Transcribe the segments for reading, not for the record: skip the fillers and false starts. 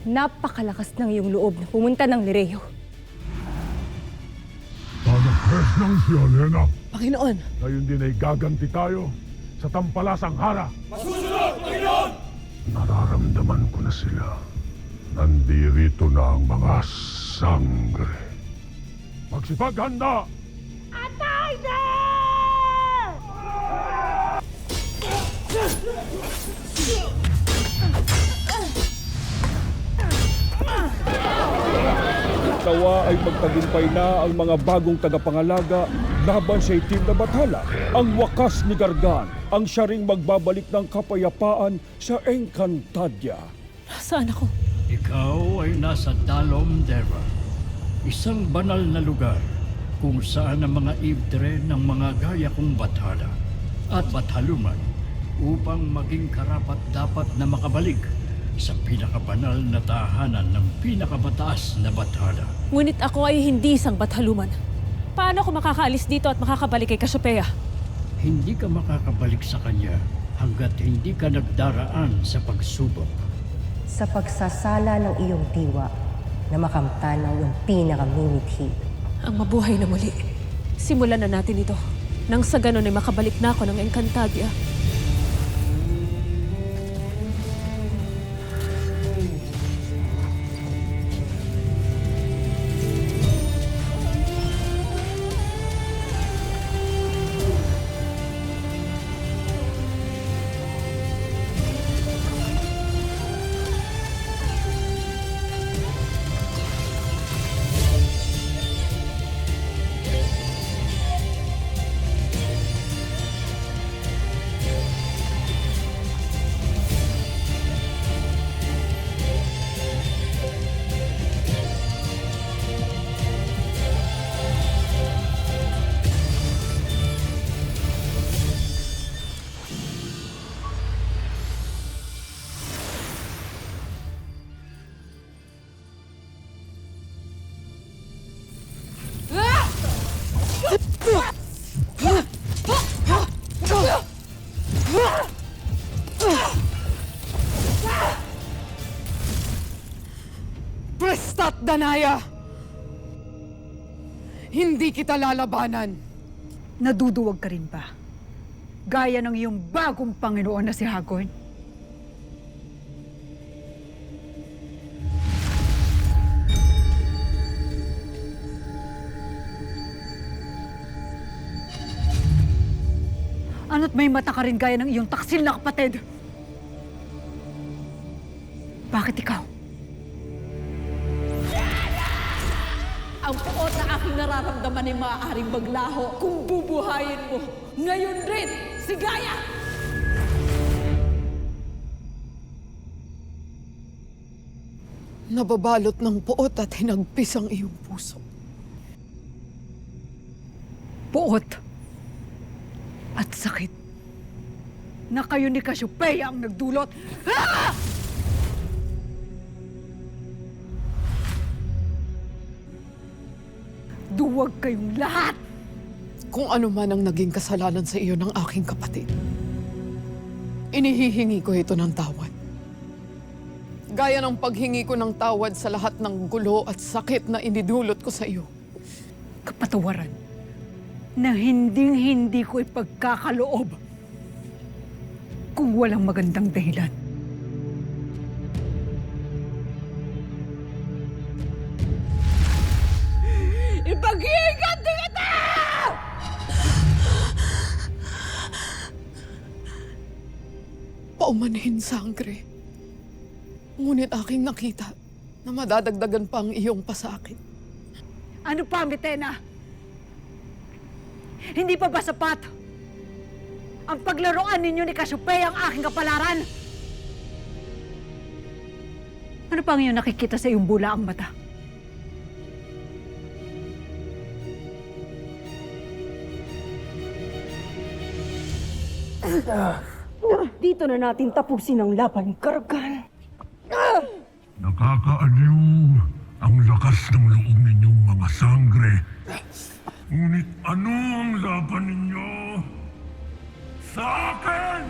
Napakalakas ng iyong loob na pumunta ng Lireo. Tanapres ng si Alena. Panginoon! Ngayon din ay gaganti tayo sa tampalasang hara. Masusunod, Panginoon! Nararamdaman ko na sila. Nandirito na ang mga sangre. Magsipaghanda! Atay na! Tawa ay magtagumpay na ang mga bagong tagapangalaga laban sa itim na bathala. Ang wakas ni Gargan ang siya ring magbabalik ng kapayapaan sa Encantadia. Nasaan ako? Ikaw ay nasa Dalom Dera, isang banal na lugar kung saan ang mga ibtre ng mga gaya kong bathala at bathaluman upang maging karapat-dapat na makabalik sa pinakabanal na tahanan ng pinakamataas na bathala. Ngunit ako ay hindi isang bathaluman. Paano ako makakaalis dito at makakabalik kay Cassiopeia? Hindi ka makakabalik sa kanya hanggat hindi ka nagdaraan sa pagsubok. Sa pagsasala ng iyong diwa na makamtan ang iyong pinakamimithi. Ang mabuhay na muli. Simulan na natin ito. Nang sa ganon ay makabalik na ako ng Encantadia. Prestat, Danaya! Hindi kita lalabanan. Naduduwag ka rin ba? Gaya ng iyong bagong Panginoon na si Hagorn? Ano't may mata ka rin gaya ng iyong taksil na kapatid? Bakit ikaw? Ang puot na aking nararamdaman ay maaaring maglaho kung bubuhayin mo. Ngayon rin, si Gaia! Nababalot ng puot at hinagpis ang iyong puso. Puot at sakit na kayo ni Cassiopeia ang nagdulot. Ah! Duwag kayong lahat! Kung ano man ang naging kasalanan sa iyo ng aking kapatid, inihihingi ko ito ng tawad. Gaya ng paghingi ko ng tawad sa lahat ng gulo at sakit na inidulot ko sa iyo. Kapatawaran na hinding-hindi ko ipagkakaloob kung walang magandang dahilan. Ipaghihiganti kita! Paumanhin sangre. Ngunit aking nakita na madadagdagan pa ang iyong pasakit. Ano pa, Mitena? Hindi pa ba sapat ang paglaruan ninyo ni Cassiopeia ang aking kapalaran? Ano pa ang iyong nakikita sa iyong bulaang mata? Dito na natin tapusin ang laban, Gargan. Nakakaaliw ang lakas ng loob ninyong mga sangre. Ngunit ano ang laban ninyo sa akin?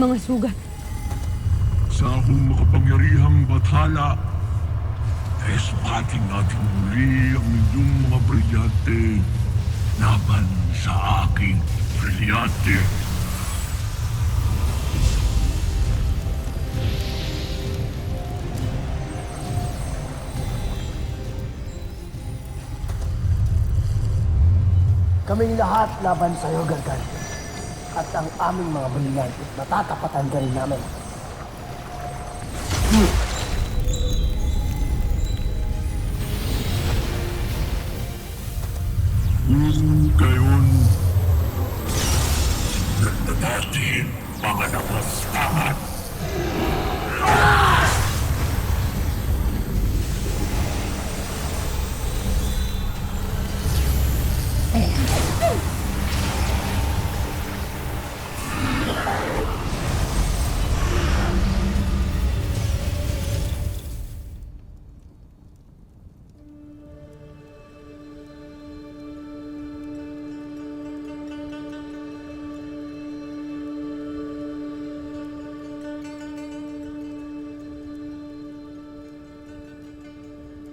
mga sugat. Sa akong makapangyarihang bathala, espating natin muli ang inyong mga brilyante laban sa aking brilyante. Kaming lahat laban sa iyo, Gargan. At ang aming mga brilyante, matatapatan ka rin namin. Ngayon, simulan na natin mga nakastangan.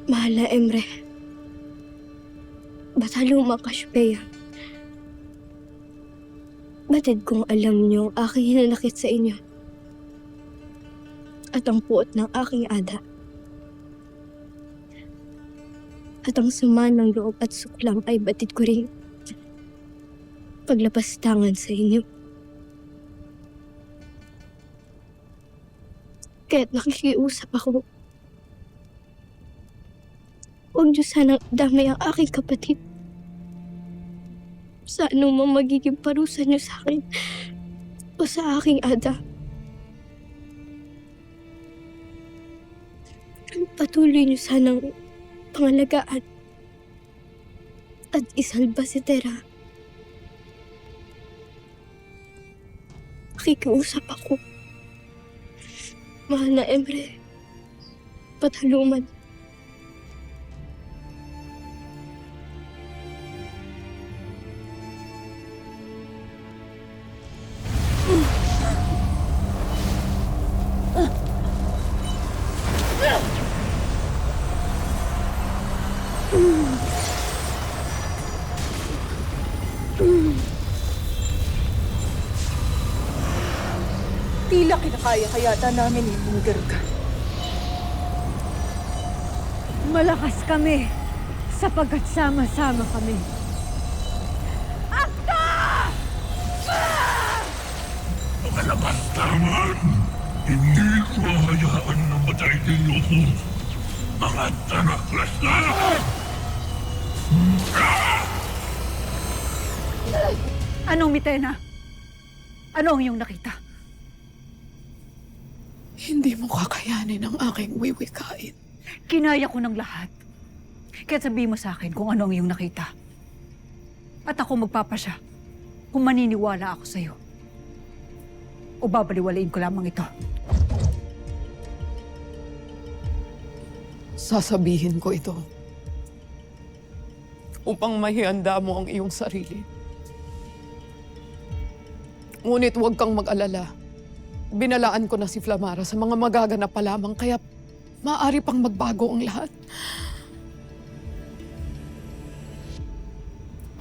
Mahal na Emre, Bataluma Kashpeya. Batid kong alam niyo ang aking hinanakit sa inyo at ang puot ng aking ada at ang sama ng loob at suklam ay batid ko rin paglapastangan sa inyo. Kaya't nakikiusap ako. Huwag niyo sanang damay ang aking kapatid. Sa anumang magiging parusa niyo sa akin o sa aking ada. Patuloy niyo sanang pangalagaan at isalba si Tera. Nakikiusap ako. Mahal na Emre, Bataluman. Tila kinakaya-kayata namin yung Gargan. Malakas kami sapagkat sama-sama kami. Mga labastangan, hindi ko hahayaan na matay ninyo ko. Mga tanaklas na! Anong Mitena? Ano ang iyong nakita? Hindi mo kakayanin ang aking wiwikain. Kinaya ko ng lahat. Kaya sabihin mo sa akin kung ano ang iyong nakita. At ako magpapasya kung maniniwala ako sa iyo. O babaliwalain ko lamang ito. Sasabihin ko ito upang mahihanda mo ang iyong sarili. Ngunit huwag kang mag-alala. Binalaan ko na si Flamara sa mga magaganap pa lamang, kaya maaari pang magbago ang lahat.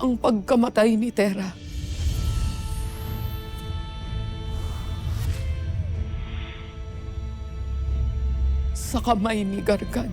Ang pagkamatay ni Tera sa kamay ni Gargan